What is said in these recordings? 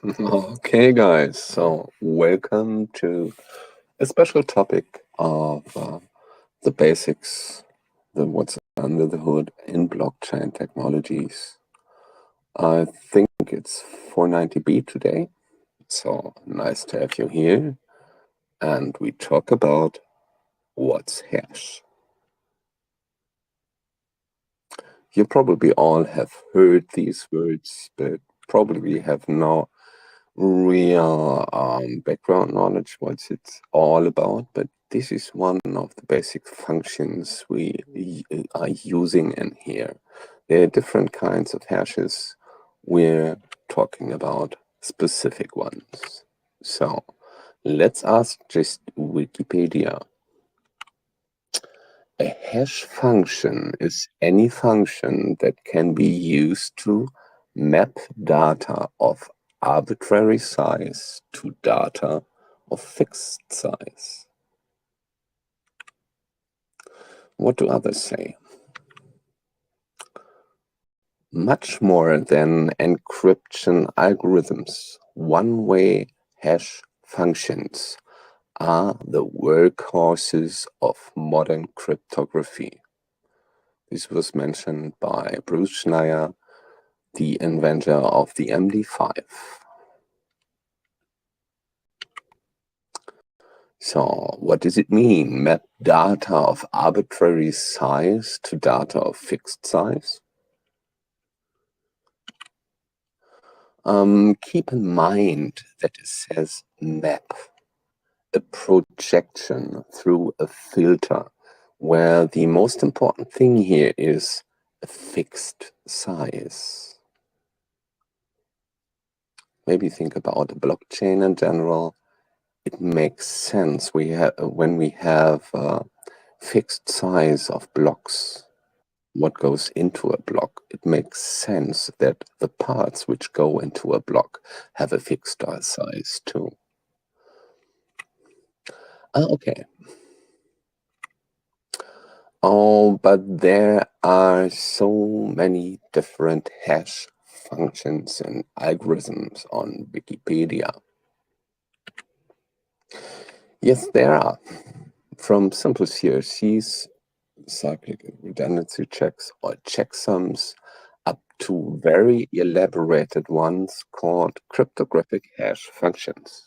Okay, guys, so welcome to a special topic of the basics, what's under the hood in blockchain technologies. I think it's 490B today, so nice to have you here. And we talk about what's hash. You probably all have heard these words, but probably have no real background knowledge what it's all about, but this is one of the basic functions we are using in here. There are different kinds of hashes. We're talking about specific ones. So let's ask just Wikipedia. A hash function is any function that can be used to map data of arbitrary size to data of fixed size. What do others say? Much more than encryption algorithms, one-way hash functions are the workhorses of modern cryptography. This was mentioned by Bruce Schneier, the inventor of the MD5. So what does it mean? Map data of arbitrary size to data of fixed size? Keep in mind that it says map, a projection through a filter, where the most important thing here is a fixed size. Maybe think about a blockchain in general. It makes sense when we have a fixed size of blocks. What goes into a block, it makes sense that the parts which go into a block have a fixed size too. Okay. Oh, but there are so many different hash functions and algorithms on Wikipedia. Yes, there are. From simple CRCs, cyclic redundancy checks, or checksums, up to very elaborated ones called cryptographic hash functions.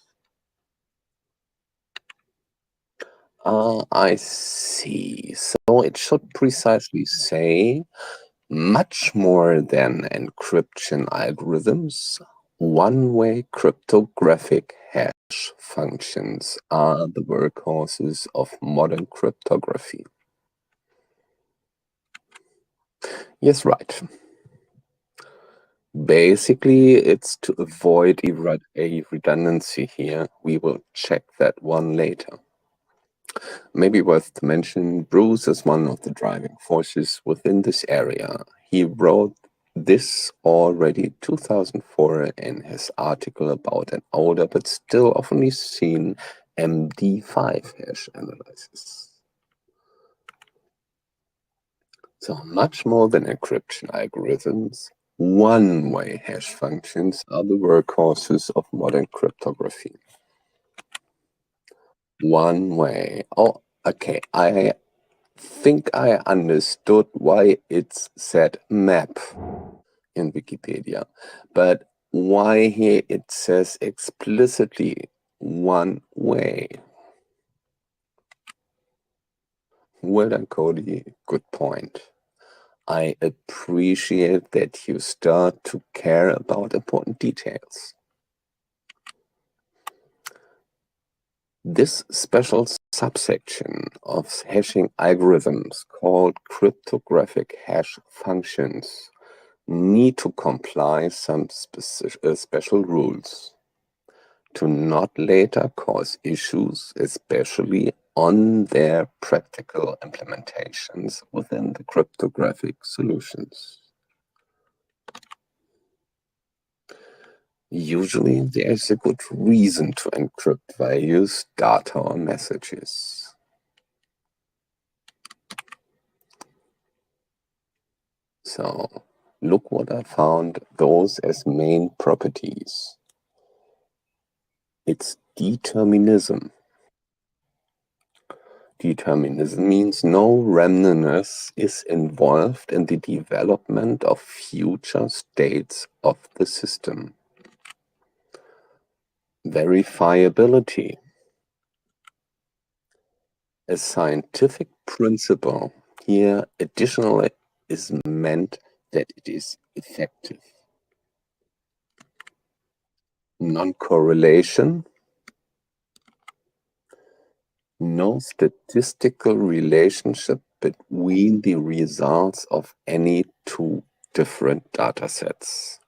I see. So it should precisely say much more than encryption algorithms. One-way cryptographic hash functions are the workhorses of modern cryptography. Yes, right. Basically, it's to avoid a redundancy here. We will check that one later. Maybe worth to mention, Bruce is one of the driving forces within this area. He wrote this already 2004 in his article about an older but still often seen MD5 hash analysis. So much more than encryption algorithms, one-way hash functions are the workhorses of modern cryptography. One way. Oh, okay. I think I understood why it's said map in Wikipedia, but why here it says explicitly one way. Well done, Cody. Good point. I appreciate that you start to care about important details. This special subsection of hashing algorithms called cryptographic hash functions need to comply some special rules to not later cause issues, especially on their practical implementations within the cryptographic solutions. Usually, there is a good reason to encrypt values, data, or messages. So, look what I found, those as main properties. It's determinism. Determinism means no randomness is involved in the development of future states of the system. Verifiability. A scientific principle. Here, additionally, is meant that it is effective. Non-correlation. No statistical relationship between the results of any two different datasets.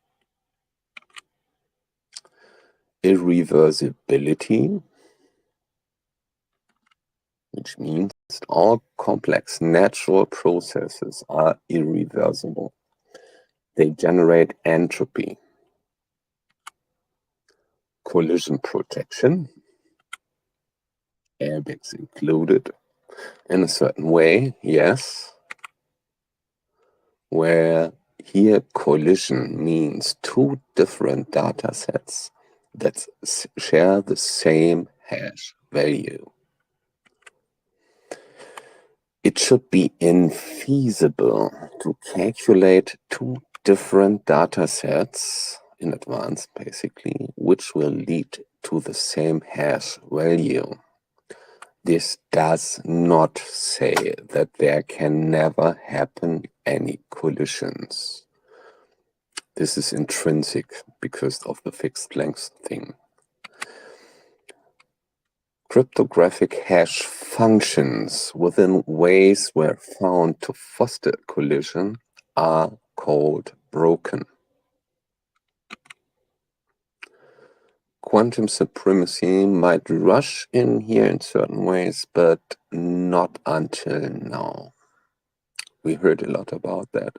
Irreversibility, which means all complex natural processes are irreversible. They generate entropy. Collision protection, airbags included, in a certain way, yes, where here collision means two different data sets that share the same hash value. It should be infeasible to calculate two different data sets in advance, basically, which will lead to the same hash value. This does not say that there can never happen any collisions. This is intrinsic because of the fixed length thing. Cryptographic hash functions within ways where found to foster collision are called broken. Quantum supremacy might rush in here in certain ways, but not until now. We heard a lot about that.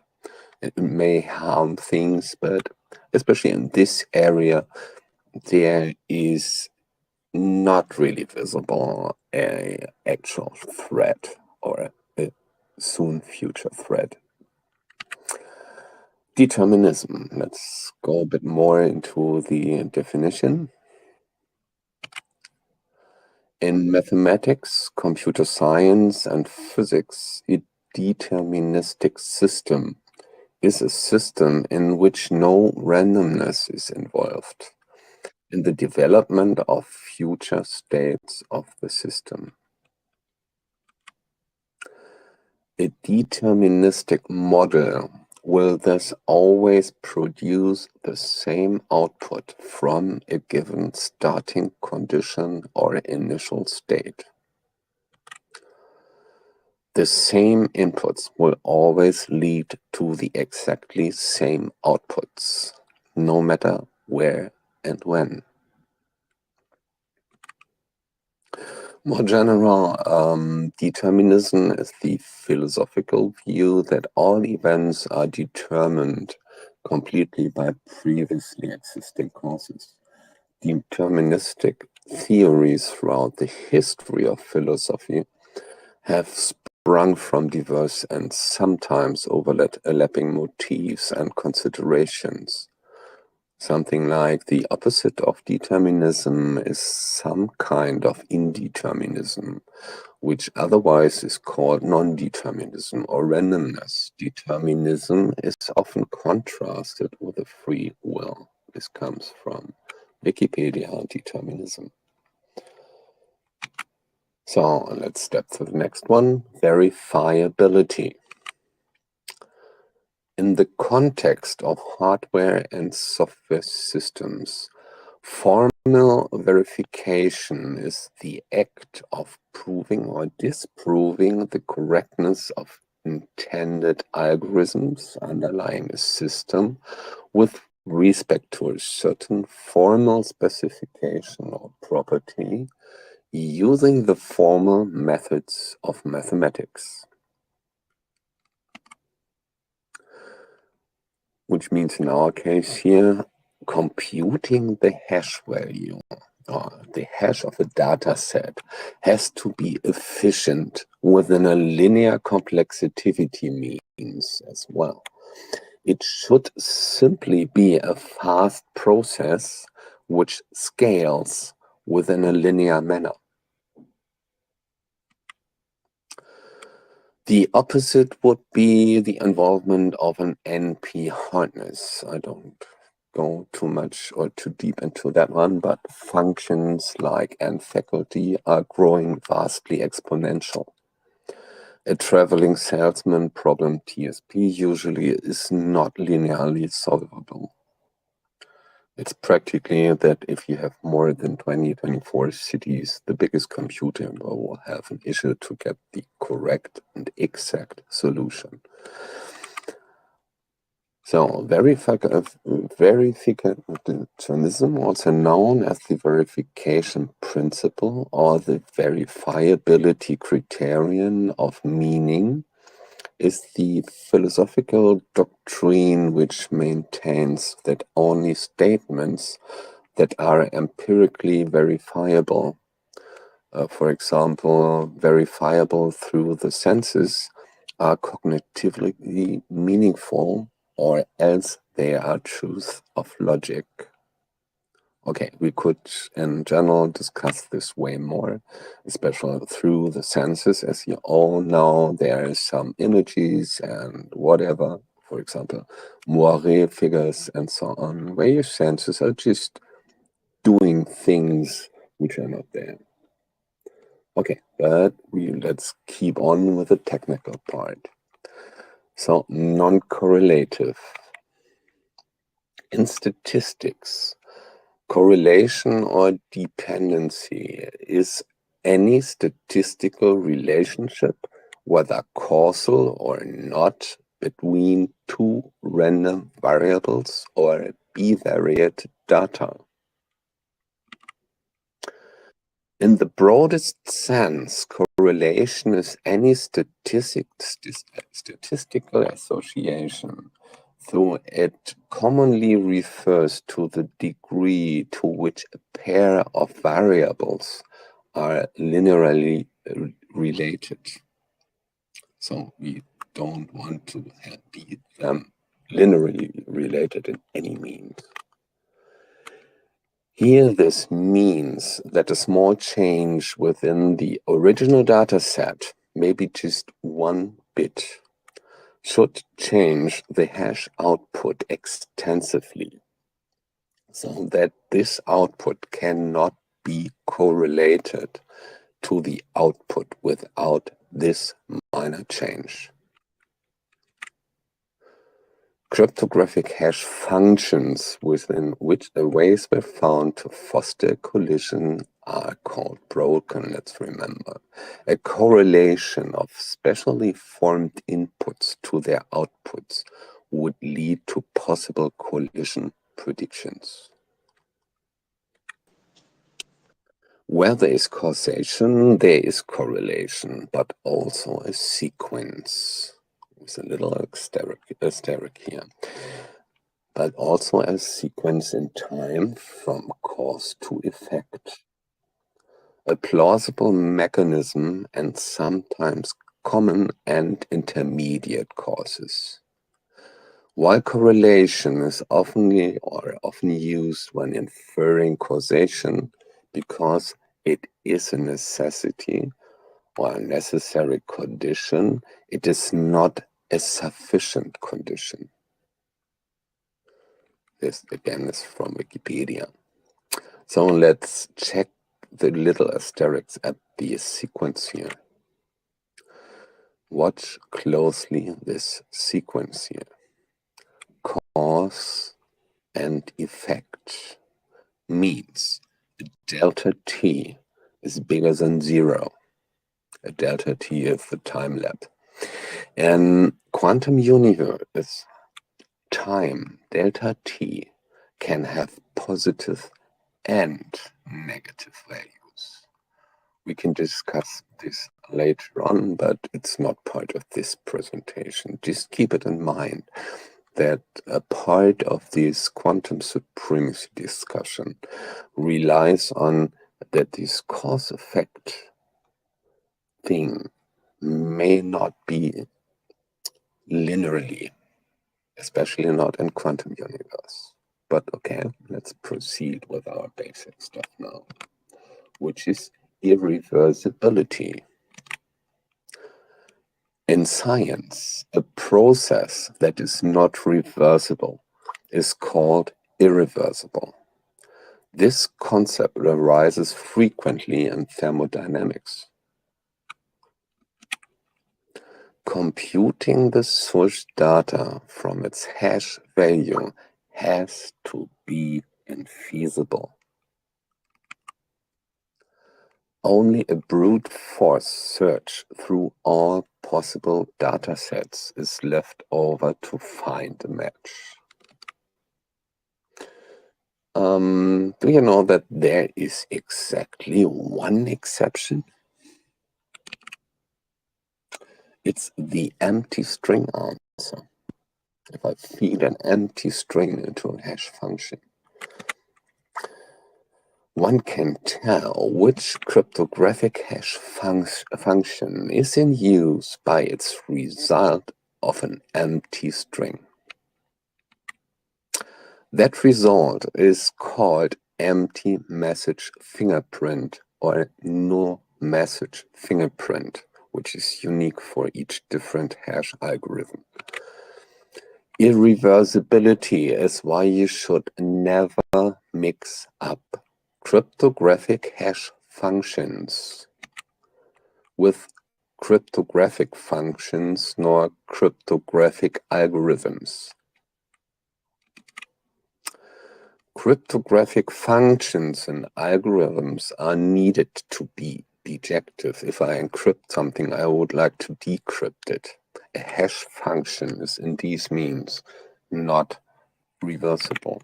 It may harm things, but especially in this area, there is not really visible an actual threat or a soon future threat. Determinism. Let's go a bit more into the definition. In mathematics, computer science, and physics, a deterministic system is a system in which no randomness is involved in the development of future states of the system. A deterministic model will thus always produce the same output from a given starting condition or initial state. The same inputs will always lead to the exactly same outputs, no matter where and when. More general, determinism is the philosophical view that all events are determined completely by previously existing causes. Deterministic theories throughout the history of philosophy have sprung from diverse and sometimes overlapping motifs and considerations. Something like the opposite of determinism is some kind of indeterminism, which otherwise is called non-determinism or randomness. Determinism is often contrasted with a free will. This comes from Wikipedia, determinism. So let's step to the next one, verifiability. In the context of hardware and software systems, formal verification is the act of proving or disproving the correctness of intended algorithms underlying a system with respect to a certain formal specification or property using the formal methods of mathematics. Which means in our case here, computing the hash value or the hash of a data set has to be efficient within a linear complexity means as well. It should simply be a fast process which scales within a linear manner. The opposite would be the involvement of an NP hardness. I don't go too much or too deep into that one, but functions like n faculty are growing vastly exponential. A traveling salesman problem TSP usually is not linearly solvable. It's practically that if you have more than 24 cities, the biggest computer will have an issue to get the correct and exact solution. So verificationism, also known as the verification principle or the verifiability criterion of meaning, is the philosophical doctrine which maintains that only statements that are empirically verifiable, for example, verifiable through the senses, are cognitively meaningful, or else they are truths of logic. Okay, we could in general discuss this way more, especially through the senses. As you all know, there are some images and whatever, for example, moire figures and so on, where your senses are just doing things which are not there. Okay, but let's keep on with the technical part. So, non-correlative. In statistics, correlation or dependency is any statistical relationship, whether causal or not, between two random variables or bivariate data. In the broadest sense, correlation is any statistical association, though it commonly refers to the degree to which a pair of variables are linearly related. So we don't want to be linearly related in any means. Here, this means that a small change within the original data set, maybe just 1 bit, should change the hash output extensively, so that this output cannot be correlated to the output without this minor change. Cryptographic hash functions within which arrays were found to foster collision are called broken, let's remember. A correlation of specially formed inputs to their outputs would lead to possible collision predictions. Where there is causation, there is correlation, but also a sequence. It's a little asterisk here. But also a sequence in time from cause to effect. A plausible mechanism and sometimes common and intermediate causes. While correlation is often used when inferring causation because it is a necessity or a necessary condition, it is not a sufficient condition. This again is from Wikipedia. So let's check the little asterisks at the sequence here. Watch closely this sequence here. Cause and effect means a delta t is bigger than 0. A delta t is the time lapse. In quantum universe, time delta t can have positive and negative values. We can discuss this later on, but it's not part of this presentation. Just keep it in mind that a part of this quantum supremacy discussion relies on that this cause-effect thing may not be linearly, especially not in quantum universe. But okay, let's proceed with our basic stuff now. which is irreversibility. In science, a process that is not reversible is called irreversible. This concept arises frequently in thermodynamics. Computing the source data from its hash value has to be infeasible. Only a brute force search through all possible datasets is left over to find a match. Do you know that there is exactly one exception? It's the empty string answer. If I feed an empty string into a hash function, one can tell which cryptographic hash function is in use by its result of an empty string. That result is called empty message fingerprint or no message fingerprint, which is unique for each different hash algorithm. Irreversibility is why you should never mix up cryptographic hash functions with cryptographic functions nor cryptographic algorithms. Cryptographic functions and algorithms are needed to be bijective. If I encrypt something, I would like to decrypt it. A hash function is in these means not reversible.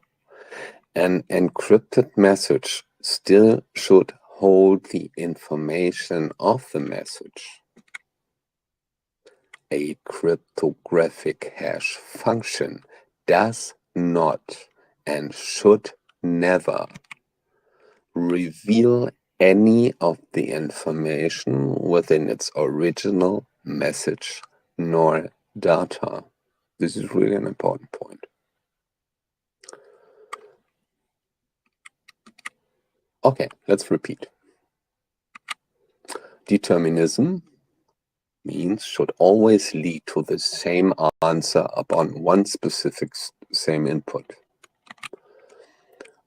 An encrypted message still should hold the information of the message. A cryptographic hash function does not and should never reveal any of the information within its original message nor data. This is really an important point. Okay, let's repeat. Determinism means should always lead to the same answer upon one specific same input.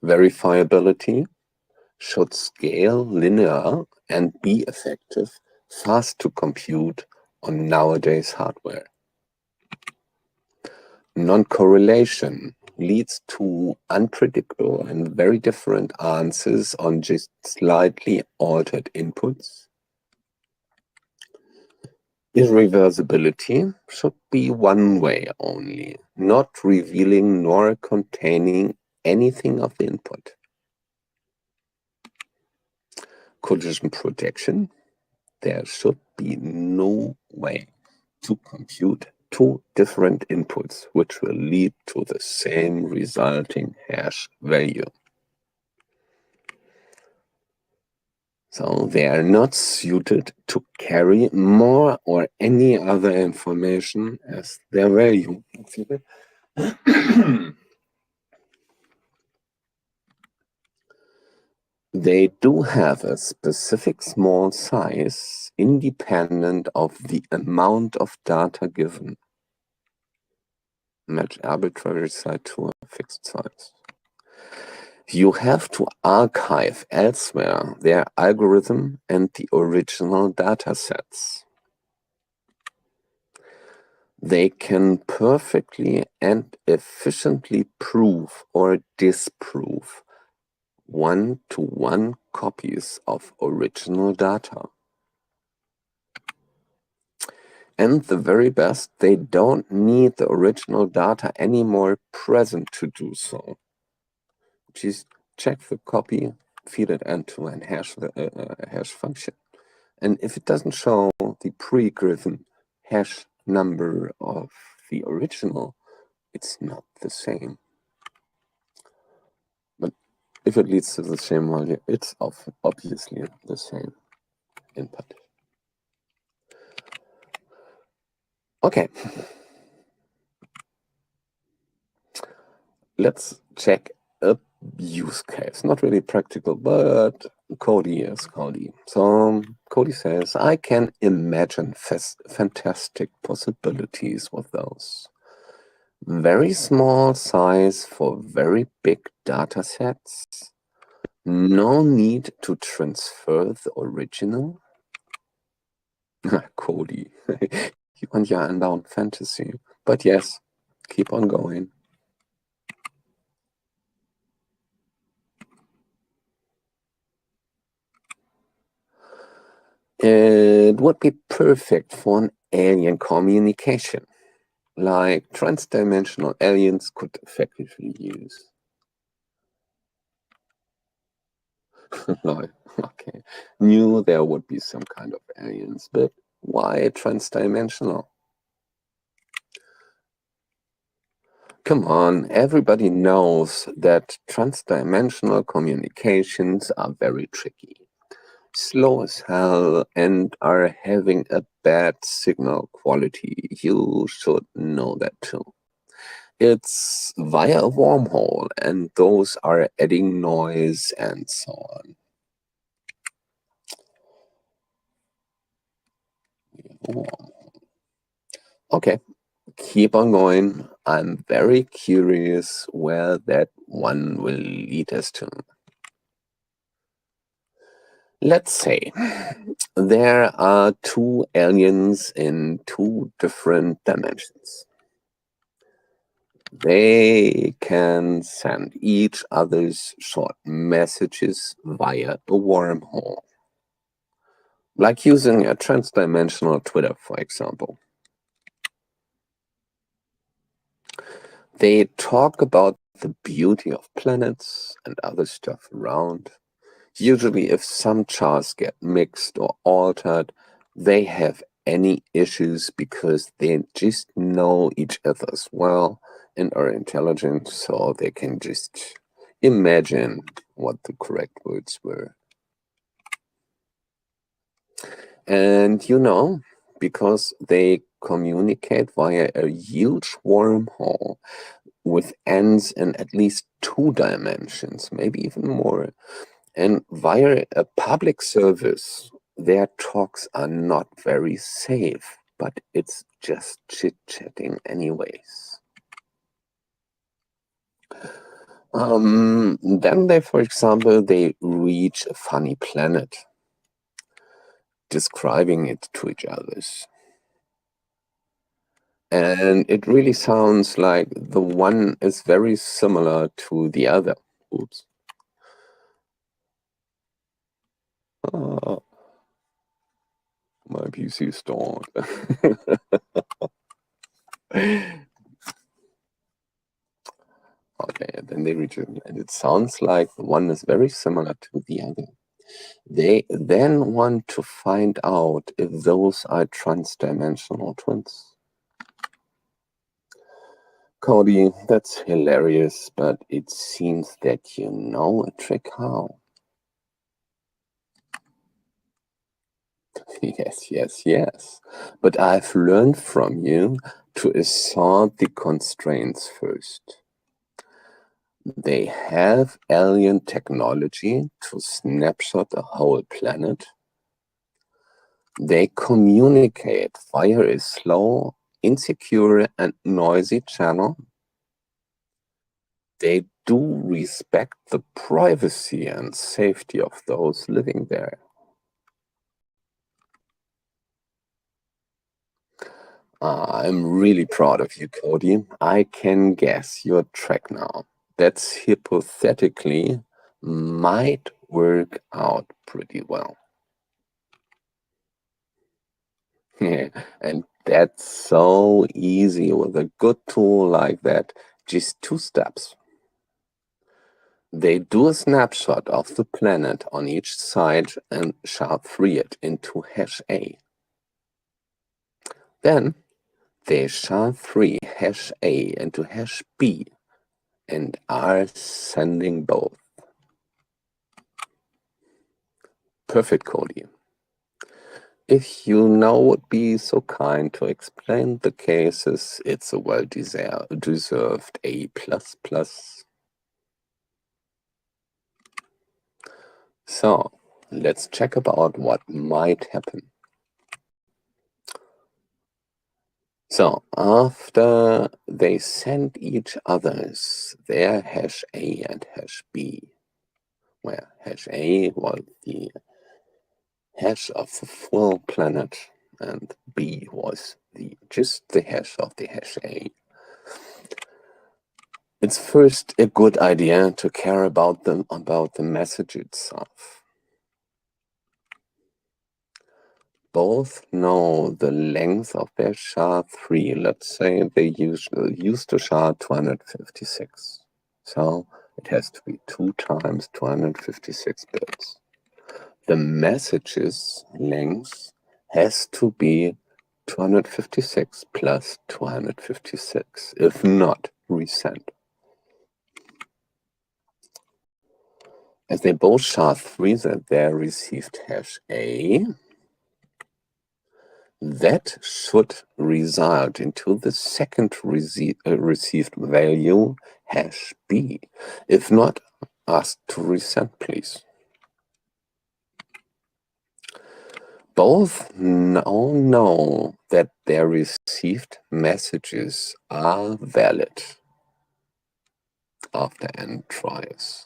Verifiability should scale linear and be effective, fast to compute on nowadays hardware. Non-correlation leads to unpredictable and very different answers on just slightly altered inputs. Irreversibility should be one way only, not revealing nor containing anything of the input. Collision protection, there should be no way to compute two different inputs which will lead to the same resulting hash value. So they are not suited to carry more or any other information as their value. They do have a specific small size independent of the amount of data given. Match arbitrary size to a fixed size. You have to archive elsewhere their algorithm and the original datasets. They can perfectly and efficiently prove or disprove one-to-one copies of original data. And the very best, they don't need the original data anymore present to do so. Just check the copy, feed it into a hash function. And if it doesn't show the pre-given hash number of the original, it's not the same. But if it leads to the same value, it's obviously the same input. Okay. Let's check a use case. Not really practical, but Cody is Cody. So Cody says, I can imagine fantastic possibilities with those. Very small size for very big data sets. No need to transfer the original. Cody, you and your unbound fantasy. But yes, keep on going. It would be perfect for an alien communication, like transdimensional aliens could effectively use. No, okay. Knew there would be some kind of aliens, but why transdimensional? Come on, everybody knows that transdimensional communications are very tricky. Slow as hell and are having a bad signal quality. You should know that too. It's via a wormhole, and those are adding noise and so on. Okay, keep on going. I'm very curious where that one will lead us to. Let's say there are two aliens in two different dimensions. They can send each other's short messages via a wormhole, like using a transdimensional Twitter, for example. They talk about the beauty of planets and other stuff around. Usually, if some charts get mixed or altered, they have any issues because they just know each other as well and are intelligent, so they can just imagine what the correct words were. And because they communicate via a huge wormhole with ends in at least 2 dimensions, maybe even more, and via a public service, their talks are not very safe, but it's just chit-chatting anyways. Then they, for example, they reach a funny planet, describing it to each other. And it really sounds like the one is very similar to the other. Oops. My PC stalled. Okay, then they reach it, and it sounds like one is very similar to the other. They then want to find out if those are transdimensional twins. Cody, that's hilarious, but it seems that you know a trick how. Yes. But I've learned from you to assert the constraints first. They have alien technology to snapshot a whole planet. They communicate via a slow, insecure, and noisy channel. They do respect the privacy and safety of those living there. I'm really proud of you, Cody. I can guess your track now. That's hypothetically might work out pretty well. Yeah, and that's so easy with a good tool like that. Just 2 steps. They do a snapshot of the planet on each side and SHA-3 it into hash A. Then they SHA-3 hash A into hash B and are sending both. Perfect, Cody. If you now would be so kind to explain the cases, it's a well-deserved A++. So, let's check about what might happen. So after they send each others their hash A and hash B, where hash A was the hash of the full planet and B was just the hash of the hash A, it's first a good idea to care about the message itself. Both know the length of their SHA-3. Let's say they used to SHA-256. So it has to be 2 times 256 bits. The message's length has to be 256 plus 256, if not resend. As they both SHA-3 that they received hash A, that should result into the second received value, hash B. If not, ask to resend, please. Both now know that their received messages are valid after n tries.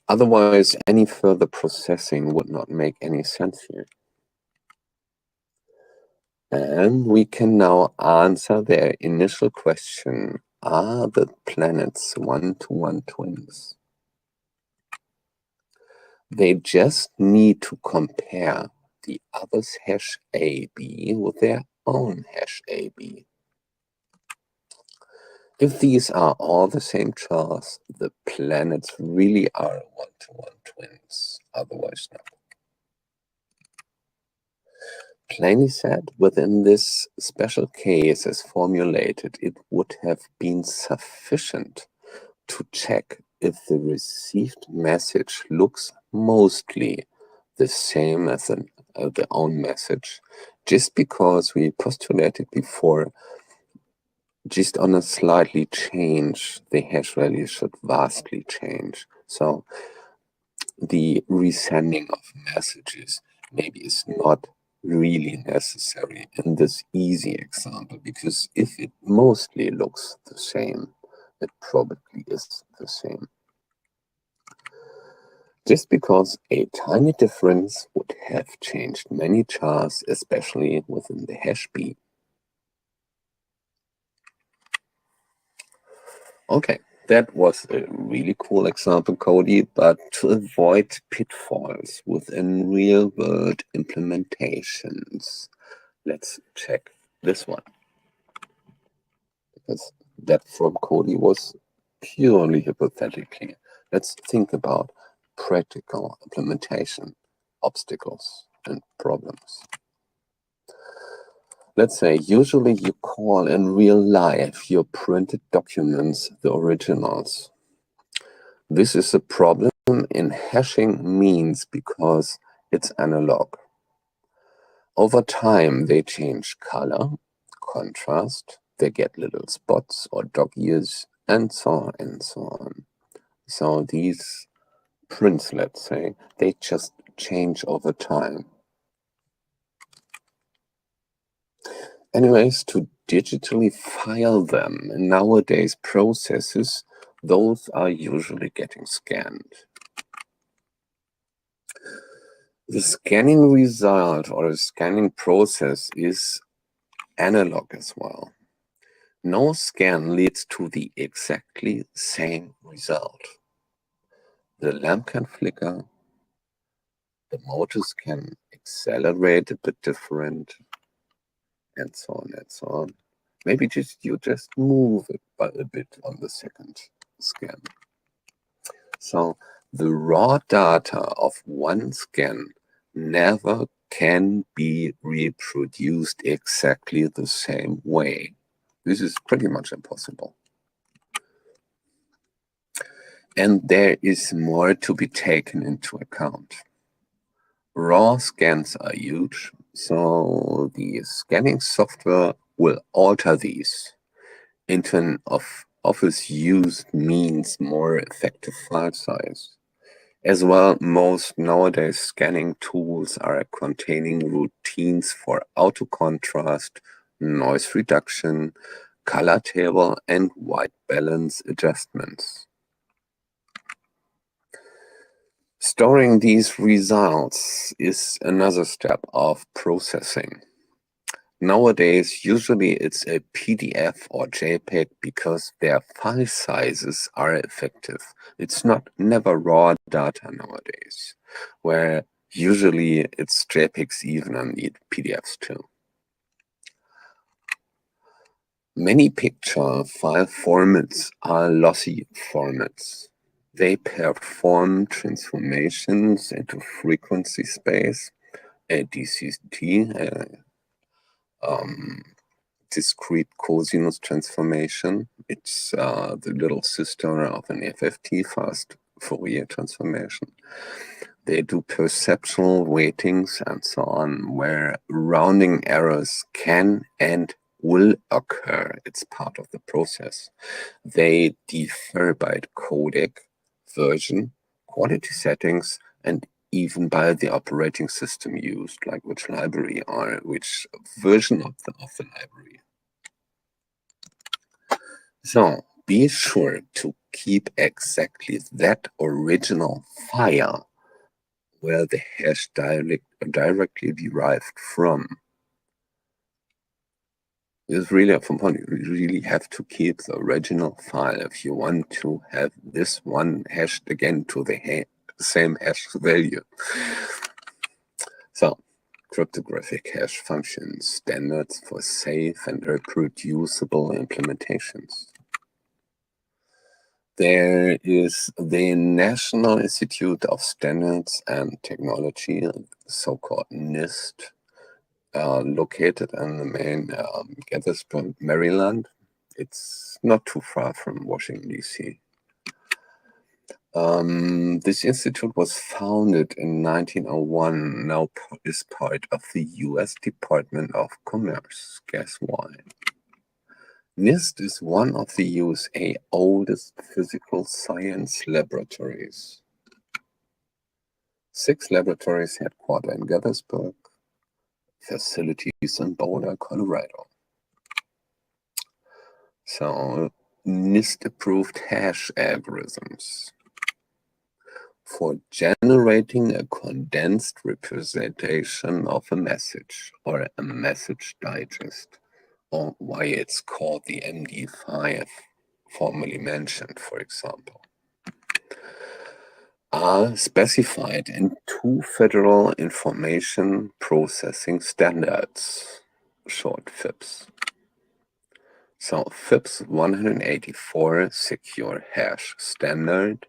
Otherwise, any further processing would not make any sense here. And we can now answer their initial question, are the planets one-to-one twins? They just need to compare the other's hash AB with their own hash AB. If these are all the same chars, the planets really are one-to-one twins, otherwise not. Plainly said, within this special case as formulated, it would have been sufficient to check if the received message looks mostly the same as the own message, just because we postulated before, just on a slightly change, the hash value should vastly change. So the resending of messages maybe is not really necessary in this easy example, because if it mostly looks the same, it probably is the same. Just because a tiny difference would have changed many chars, especially within the hash B. Okay, that was a really cool example, Cody, but to avoid pitfalls within real-world implementations, let's check this one. Because that from Cody was purely hypothetically. Let's think about practical implementation, obstacles, and problems. Let's say usually you call in real life your printed documents the originals. This is a problem in hashing means because it's analog. Over time, they change color, contrast, they get little spots or dog ears, and so on and so on. So these prints, let's say, they just change over time. Anyways, to digitally file them in nowadays processes, those are usually getting scanned. The scanning result or the scanning process is analog as well. No scan leads to the exactly same result. The lamp can flicker, the motors can accelerate a bit different, and so on and so on. Maybe you just move it by a bit on the second scan. So the raw data of one scan never can be reproduced exactly the same way. This is pretty much impossible. And there is more to be taken into account. Raw scans are huge, so the scanning software will alter these into an office use means more effective file size. As well, most nowadays scanning tools are containing routines for auto contrast, noise reduction, color table, and white balance adjustments. Storing these results is another step of processing. Nowadays, usually it's a PDF or JPEG because their file sizes are effective. It's never raw data nowadays, where usually it's JPEGs even and need PDFs too. Many picture file formats are lossy formats. They perform transformations into frequency space, a DCT, discrete cosinus transformation. It's the little sister of an FFT, fast Fourier transformation. They do perceptual weightings and so on, where rounding errors can and will occur. It's part of the process. They differ by codec, version, quality settings, and even by the operating system used, like which library or which version of the library. So be sure to keep exactly that original file where the hash directly derived from. It's really important. You really have to keep the original file if you want to have this one hashed again to the same hash value. So, cryptographic hash functions, standards for safe and reproducible implementations. There is the National Institute of Standards and Technology, so-called NIST, located in the main Gettysburg, Maryland. It's not too far from Washington, D.C. This institute was founded in 1901, now is part of the U.S. Department of Commerce. Guess why? NIST is one of the USA oldest physical science laboratories. 6 laboratories headquartered in Gettysburg, facilities in Boulder, Colorado. So, NIST-approved hash algorithms for generating a condensed representation of a message or a message digest, or why it's called the MD5, formerly mentioned, for example, are specified in 2 Federal Information Processing Standards, short FIPS. So FIPS 184 Secure Hash Standard.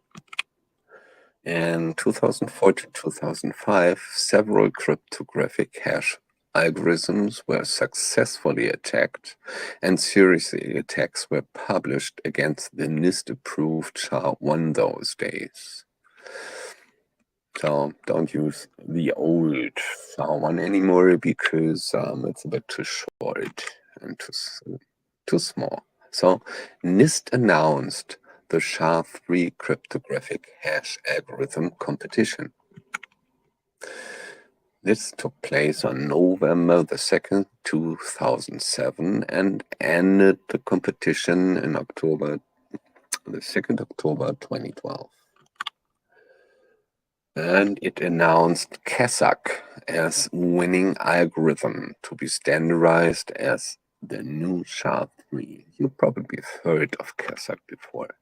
In 2004 to 2005, several cryptographic hash algorithms were successfully attacked, and serious attacks were published against the NIST-approved SHA-1 those days. So don't use the old SHA-1 anymore because it's a bit too short and too small. So NIST announced the SHA-3 cryptographic hash algorithm competition. This took place on November the 2nd, 2007, and ended the competition in October, the 2nd October 2012. And it announced Kazakh as winning algorithm to be standardized as the new SHA-3. You probably heard of Kazakh before.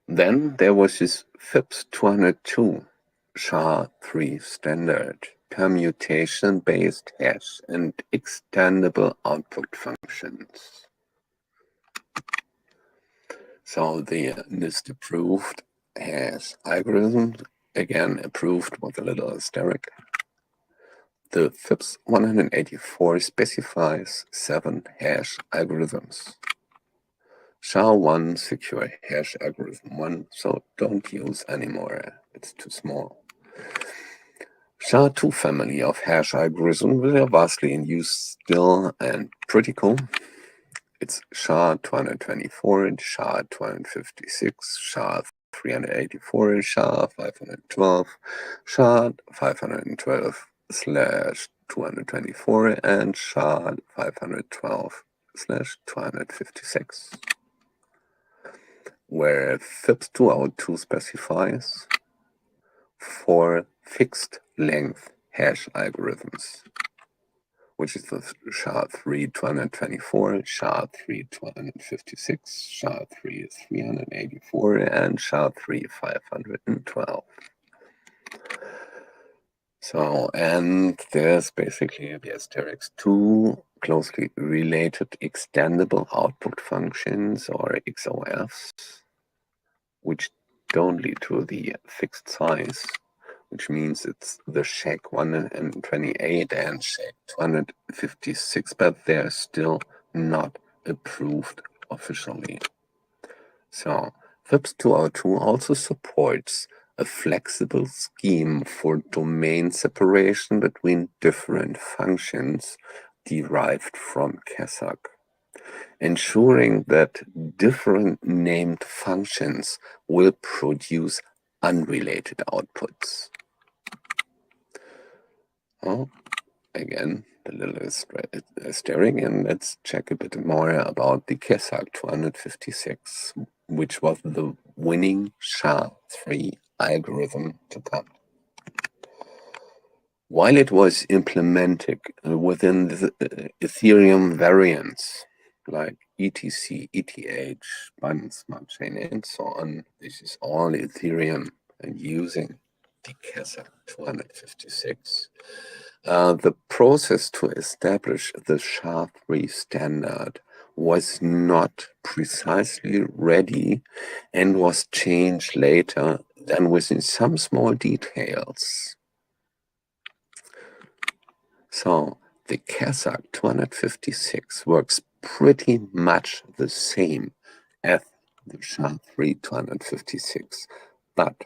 Then there was this FIPS 202 SHA-3 standard, permutation-based hash and extendable output functions. So the NIST approved hash algorithm, again approved with a little asterisk. The FIPS 184 specifies 7 hash algorithms. SHA-1 secure hash algorithm 1, so don't use anymore, it's too small. SHA-2 family of hash algorithms which are vastly in use still and pretty cool. It's SHA-224 and SHA-256, 384 SHA-512 SHA-512/224 and SHA-512/256, where FIPS 202 specifies 4 fixed length hash algorithms, which is the SHA-3 224, SHA-3 256, SHA-3 384, and SHA-3 512. So, and there's basically the asterisk 2 closely related extendable output functions, or XOFs, which don't lead to the fixed size, which means it's the SHAC 128 and SHAC 256, but they're still not approved officially. So FIPS 202 also supports a flexible scheme for domain separation between different functions derived from CASAC, ensuring that different named functions will produce unrelated outputs. Oh, again, the little asterisk, and let's check a bit more about the CASAC 256, which was the winning SHA-3 algorithm to come. While it was implemented within the Ethereum variants like ETC, ETH, Binance Smart Chain, and so on, this is all Ethereum and using the CASAC 256. The process to establish the SHA-3 standard was not precisely ready and was changed later, then within some small details. So the CASAC 256 works pretty much the same as the SHA-3 256, but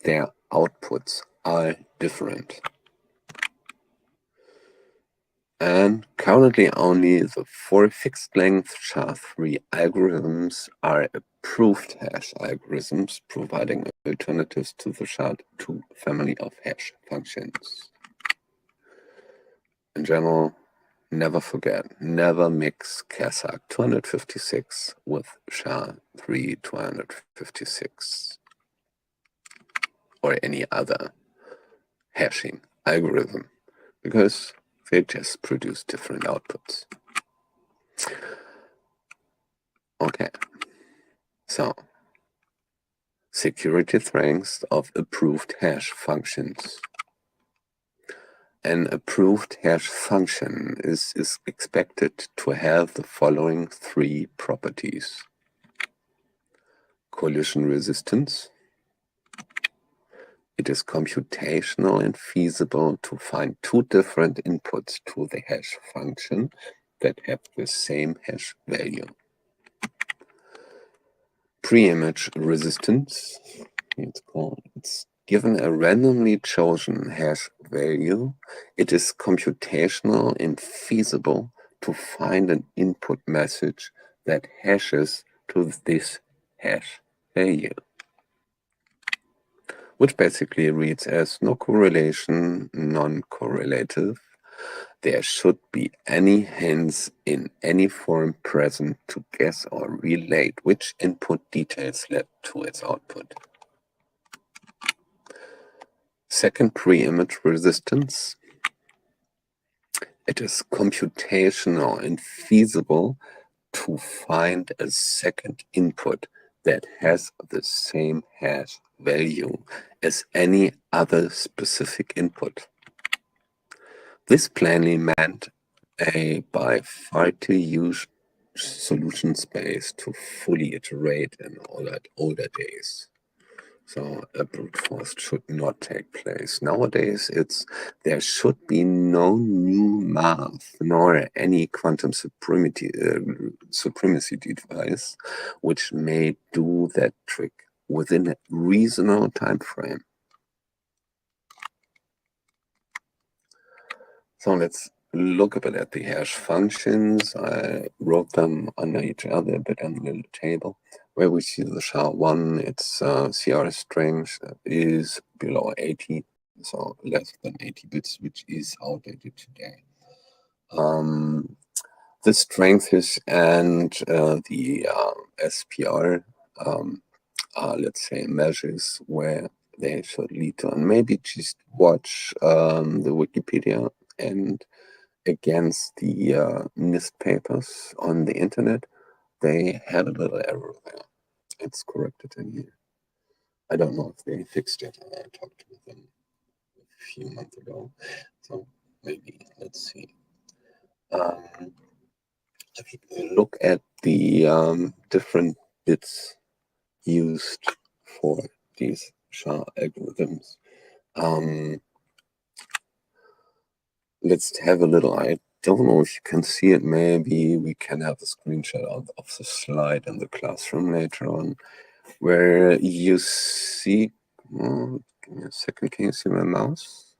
their outputs are different. And currently only the 4 fixed-length SHA-3 algorithms are approved hash algorithms, providing alternatives to the SHA-2 family of hash functions. In general, never forget, never mix CASAC 256 with SHA-3 256 or any other hashing algorithm, because they just produce different outputs. Okay, so security strengths of approved hash functions. An approved hash function is expected to have the following 3 properties: collision resistance. It is computational and feasible to find 2 different inputs to the hash function that have the same hash value. Pre-image resistance, it's given a randomly chosen hash value. It is computational and feasible to find an input message that hashes to this hash value, which basically reads as no correlation, non-correlative. There should be any hints in any form present to guess or relate which input details led to its output. Second, pre-image resistance. It is computational and feasible to find a second input that has the same hash value as any other specific input. This plainly meant a by far too huge solution space to fully iterate in older days. So a brute force should not take place. Nowadays, there should be no new math nor any quantum supremacy device which may do that trick within a reasonable time frame. So let's look a bit at the hash functions. I wrote them under each other a bit on the little table where we see the SHA-1, its CR strength is below 80, so less than 80 bits, which is outdated today. The strength is and the SPR let's say measures where they should lead to, and maybe just watch the Wikipedia and against the NIST papers on the internet, they had a little error there. It's corrected in here. I don't know if they fixed it. I talked with them a few months ago, so maybe let's see. If you look at the different bits used for these SHA algorithms, let's have a little. I don't know if you can see it. Maybe we can have a screenshot of the slide in the classroom later on, where you see. Oh, give me a second. Can you see my mouse?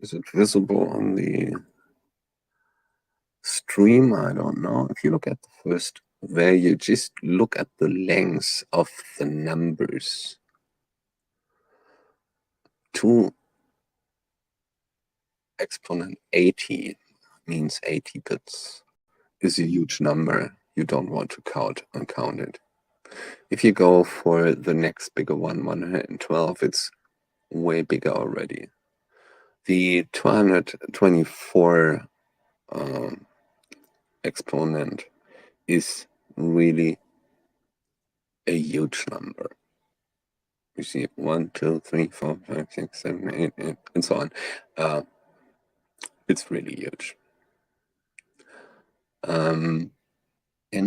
Is it visible on the stream? I don't know. If you look at the first value, just look at the length of the numbers. 2 exponent 80 means 80 bits. Is a huge number. You don't want to count it. If you go for the next bigger one, 112, it's way bigger already. The 224 exponent is really a huge number. You see 1, 2, 3, 4, 5, 6, 7, 8, 8 and so on. It's really huge. And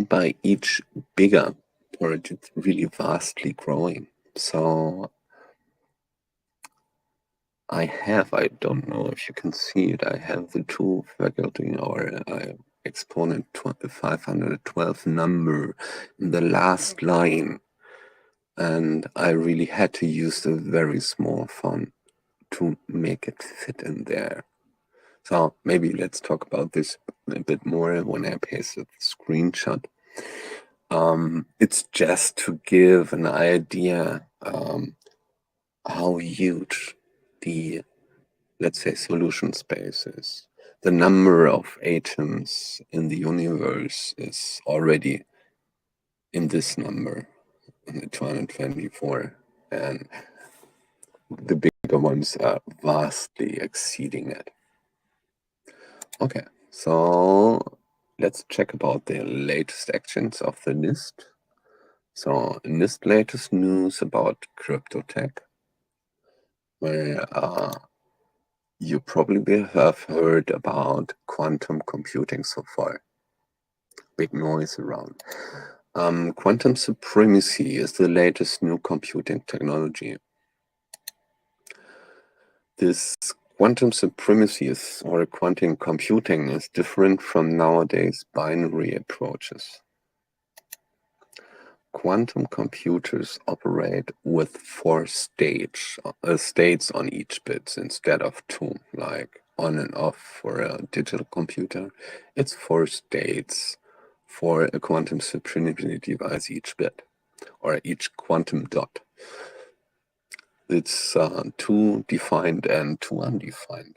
by each bigger part, it's really vastly growing. So I don't know if you can see it, I have the two faculty or exponent 512 number in the last line. And I really had to use a very small font to make it fit in there. So maybe let's talk about this a bit more when I paste the screenshot. It's just to give an idea how huge the, let's say, solution space is. The number of atoms in the universe is already in this number, in the 224, and the bigger ones are vastly exceeding it. Okay, so let's check about the latest actions of the NIST. So NIST latest news about Cryptotech, where you probably have heard about quantum computing so far. Big noise around. Quantum supremacy is the latest new computing technology. This quantum supremacy or quantum computing is different from nowadays binary approaches. Quantum computers operate with 4 states on each bit instead of 2, like on and off for a digital computer. It's 4 states for a quantum supremacy device each bit, or each quantum dot. It's 2 defined and 2 undefined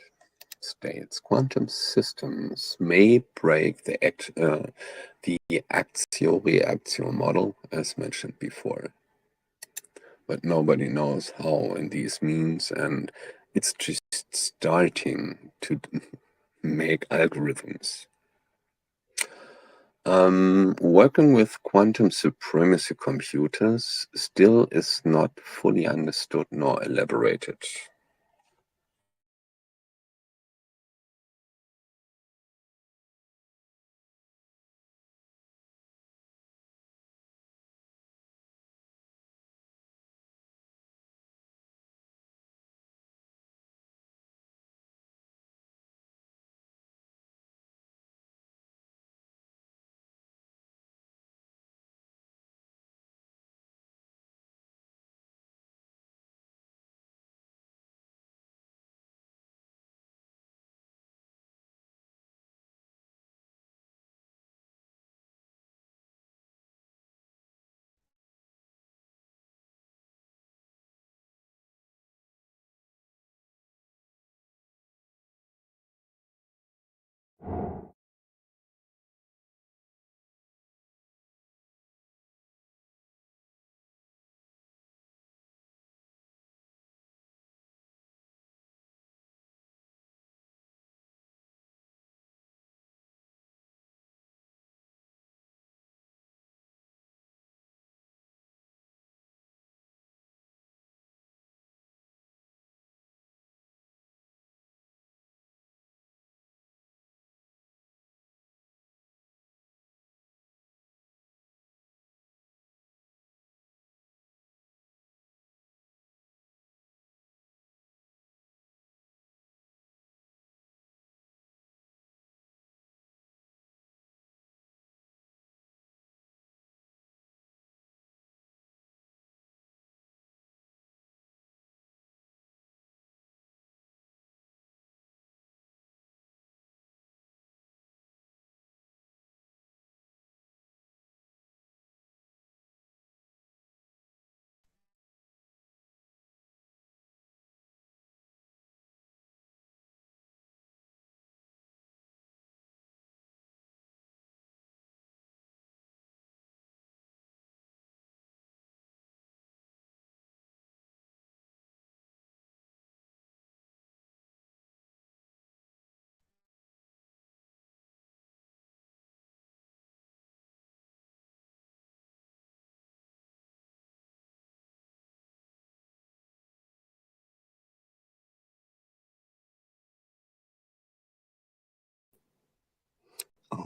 states. Quantum systems may break the axial-reaxial model, as mentioned before. But nobody knows how and these means, and it's just starting to make algorithms. Working with quantum supremacy computers still is not fully understood nor elaborated.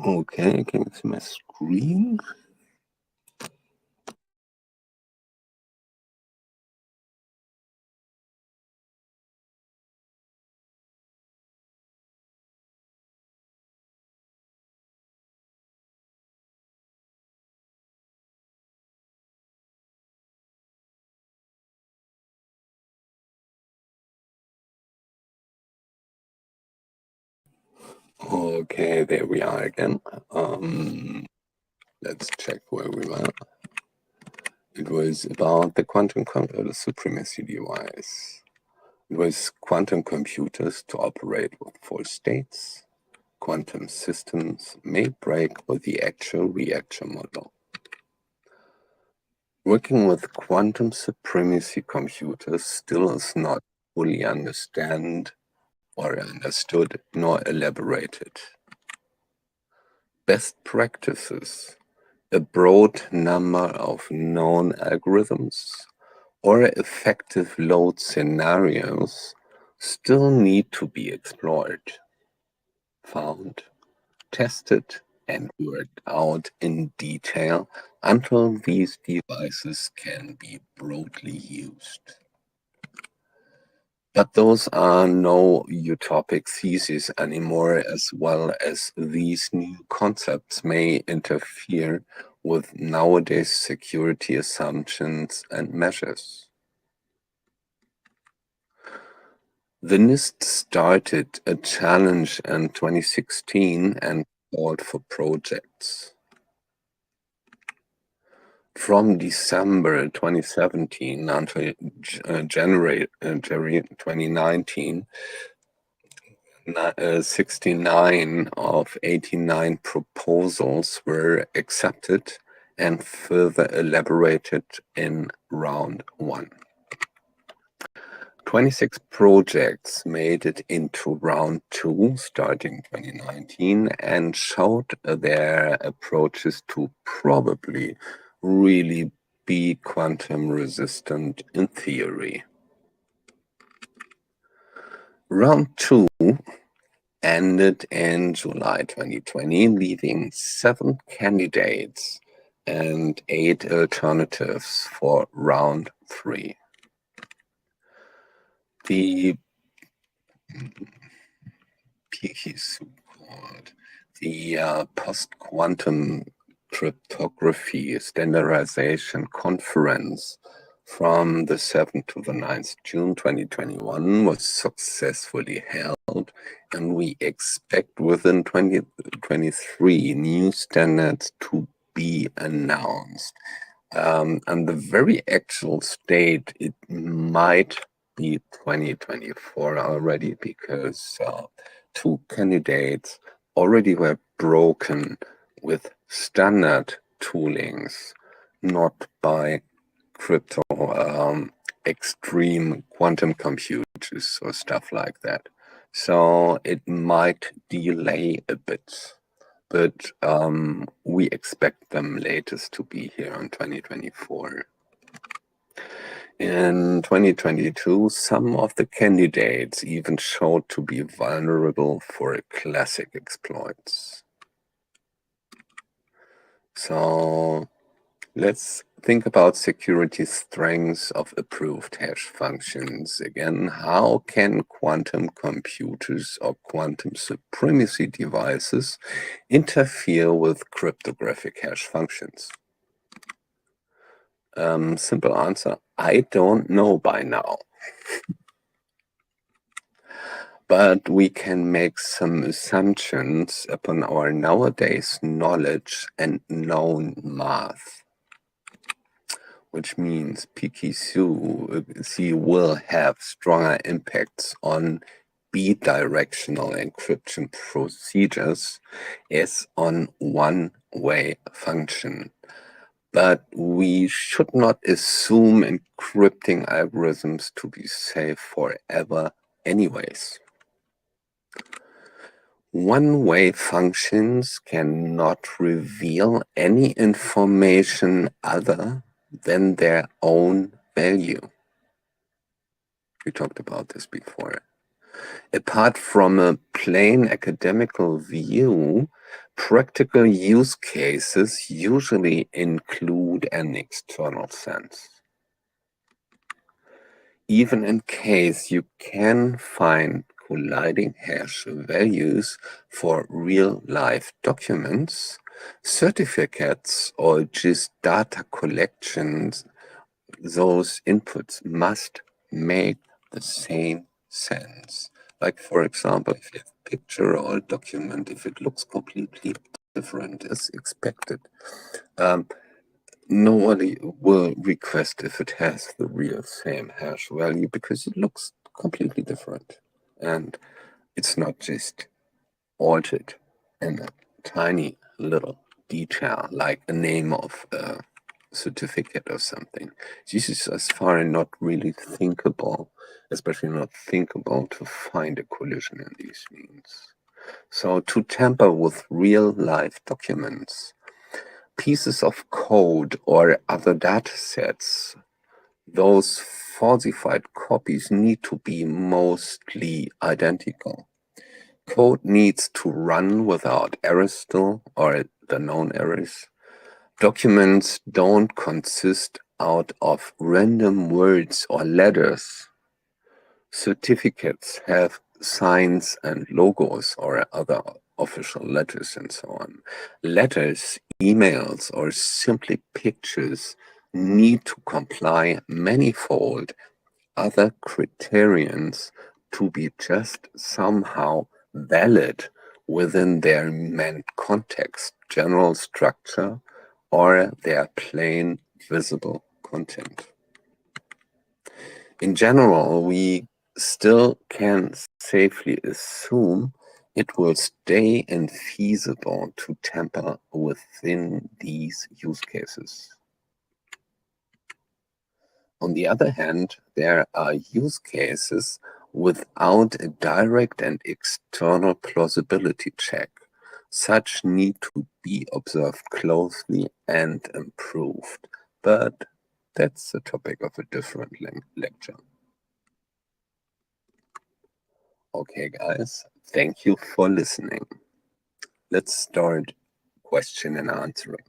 Okay, can you see my screen? Okay, there we are again. Let's check where we were. It was about the quantum supremacy device. It was quantum computers to operate with false states. Quantum systems may break with the actual reaction model. Working with quantum supremacy computers still is not fully understood nor elaborated. Best practices, a broad number of known algorithms, or effective load scenarios still need to be explored, found, tested, and worked out in detail until these devices can be broadly used. But those are no utopic theses anymore, as well as these new concepts may interfere with nowadays security assumptions and measures. The NIST started a challenge in 2016 and called for projects. From December 2017 until January 2019, 69 of 89 proposals were accepted and further elaborated in round 1. 26 projects made it into round 2 starting 2019 and showed their approaches to probably really be quantum resistant in theory. Round 2 ended in July 2020, leaving 7 candidates and 8 alternatives for round 3. The so-called the post-quantum cryptography standardization conference from the 7th to the 9th June 2021 was successfully held, and we expect within 2023 new standards to be announced. And the very actual state, it might be 2024 already, because 2 candidates already were broken with standard toolings, not by crypto extreme quantum computers or stuff like that. So it might delay a bit, but we expect them latest to be here in 2024. In 2022, some of the candidates even showed to be vulnerable for classic exploits. So let's think about security strengths of approved hash functions. Again, how can quantum computers or quantum supremacy devices interfere with cryptographic hash functions? Simple answer, I don't know by now. But we can make some assumptions upon our nowadays knowledge and known math, which means PQC will have stronger impacts on bidirectional encryption procedures as on one-way function. But we should not assume encrypting algorithms to be safe forever anyways. One-way functions cannot reveal any information other than their own value. We talked about this before. Apart from a plain academical view, Practical use cases usually include an external sense. Even in case you can find colliding hash values for real-life documents, certificates, or just data collections, those inputs must make the same sense. Like, for example, if you have a picture or a document, if it looks completely different as expected, nobody will request if it has the real same hash value because it looks completely different. And it's not just altered in a tiny little detail, like a name of a certificate or something. This is as far not really thinkable, especially not thinkable to find a collision in these means. So to tamper with real life documents, pieces of code or other data sets, those falsified copies need to be mostly identical. Code needs to run without errors still, or the known errors. Documents don't consist out of random words or letters. Certificates have signs and logos or other official letters and so on. Letters, emails, or simply pictures need to comply manifold other criterions to be just somehow valid within their meant context, general structure, or their plain visible content. In general, we still can safely assume it will stay infeasible to tamper within these use cases. On the other hand, there are use cases without a direct and external plausibility check. Such need to be observed closely and improved, but that's the topic of a different lecture. Okay, guys, thank you for listening. Let's start question and answering.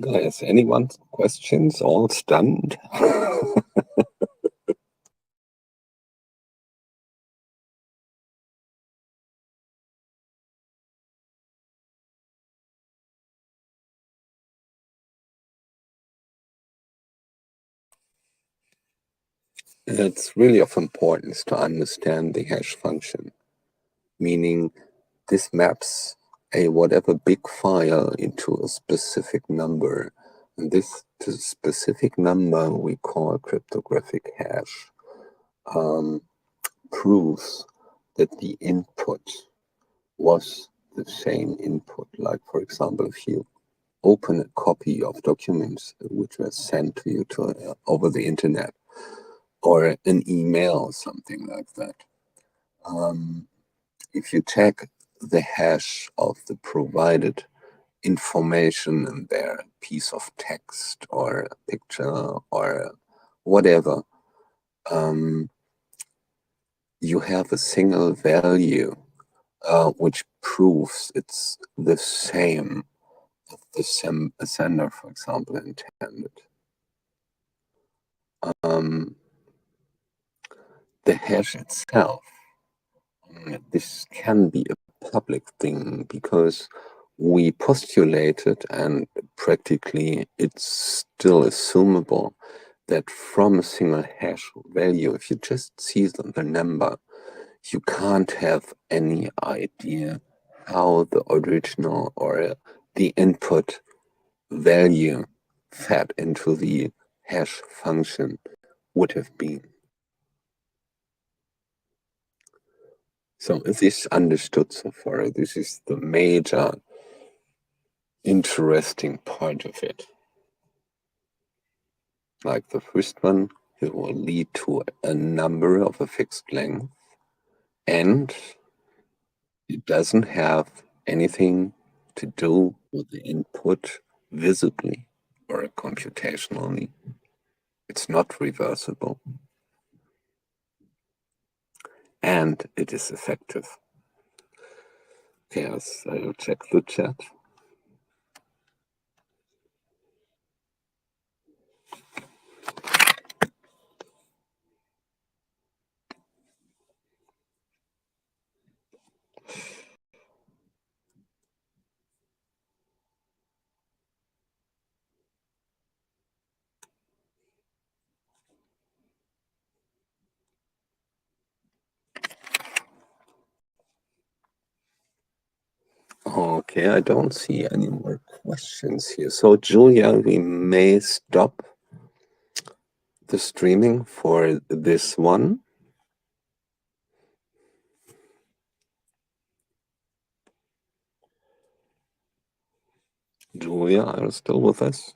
Guys, anyone questions? All stunned? It's really of importance to understand the hash function, meaning this maps a whatever big file into a specific number. And this specific number we call cryptographic hash proves that the input was the same input. Like, for example, if you open a copy of documents which were sent to you over the internet, or an email or something like that. If you check the hash of the provided information in their piece of text or a picture or whatever, you have a single value which proves it's the same as the sender, for example, intended. The hash itself, this can be a public thing because we postulated, and practically it's still assumable, that from a single hash value, if you just see the number, you can't have any idea how the original or the input value fed into the hash function would have been. So is this understood so far? This is the major interesting part of it. Like the first one, it will lead to a number of a fixed length, and it doesn't have anything to do with the input visibly or computationally. It's not reversible. And it is effective. Yes, I will check the chat. Okay, I don't see any more questions here. So, Julia, we may stop the streaming for this one. Julia, are you still with us?